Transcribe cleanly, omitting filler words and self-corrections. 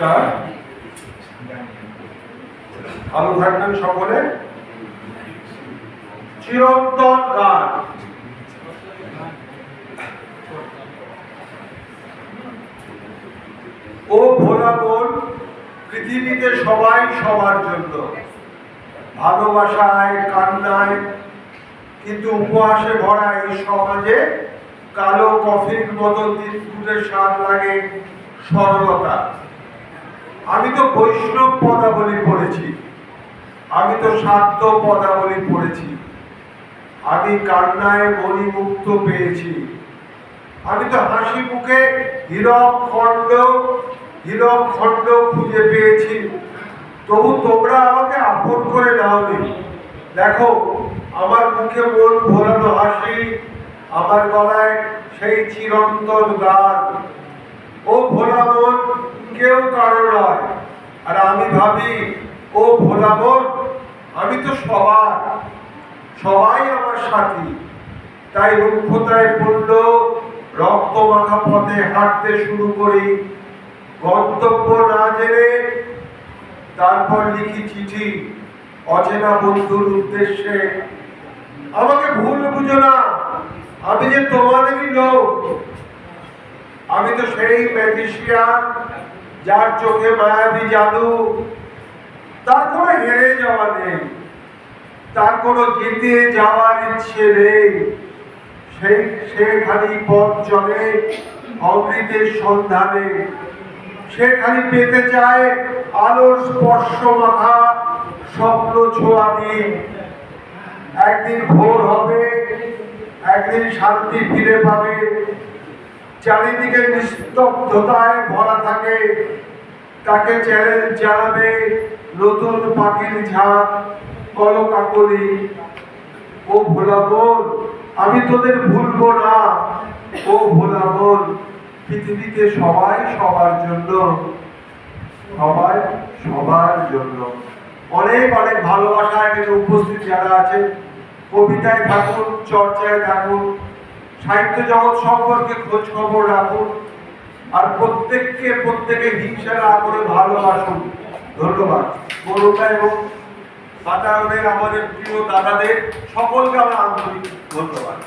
নমস্কার, ভালো থাকবেন সকলে। চিরন্তন গান। ও ভোলা মন, পৃথিবীতে সবাই সবার জন্য, ভালোবাসায় কান্নায় কিন্তু উপহাসে ভরা এই সমাজে কালো কফির মতো দিনগুলোর স্বাদ লাগে সরলতা। আমি তো বৈষ্ণব পদাবলী পড়েছি, আমি তো শাক্ত পদাবলী পড়েছি, আমি কান্নায় মণিমুক্ত পেয়েছি, আমি তো হাসি মুখে হীরক খণ্ড খুঁজে পেয়েছি। তবু তোমরা আমাকে আপন করে নাওনি। দেখো আমার মুখে মন ভোলানো হাসি, আমার গলায় সেই চিরন্তন গান। ও ভোলা মন কেউ কারো নয়, আর আমি ভাবি ও ভোলা মন আমি তো সবাই আমার সাথী। তাই রুক্ষতায় পূর্ণ রক্ত মাখা পথে হাঁটতে শুরু করি, গন্তব্য না জেনে। তারপর লিখি চিঠি অচেনা বন্ধুর উদ্দেশ্যে, আমাকে ভুল বুঝো না, আমি যে তোমাদেরই লোক। আমি তো সেই ম্যাজিশিয়ান যার চোখে মায়াবী জাদু। তার কোনো হেরে যাওয়া নেই, তার কোনো জিতে যাওয়ার ইচ্ছে নেই। সে খালি পথ চলে অমৃতের সন্ধানে, সে খালি পেতে চায় আলোর স্পর্শ মাখা স্বপ্ন ছোঁয়া দিয়ে। একদিন ভোর হবে, একদিন শান্তি ফিরে পাবে। চারিদিকে নিস্তব্ধতায় ভরা থাকে, তাকে চ্যালেঞ্জ জানাবে নতুন পাখির ঝাঁক, কলকাকলি। ও ভোলা মন আমি তোদের ভুলবো না। ও ভোলা মন পৃথিবীতে সবাই সবার জন্য, সবাই সবার জন্য। অনেক অনেক ভালোবাসা এখানে উপস্থিত যারা আছেন। কবিতায় থাকুন, চর্চায় থাকুন, সাহিত্য জগৎ সম্পর্কে খোঁজ খবর রাখুন, আর প্রত্যেকে হিংসা না করে ভালোবাসুন। ধন্যবাদ। বড়টা এবং বাতায়নের আমাদের প্রিয় দাদাদের সকলকে আমার আন্তরিক ধন্যবাদ।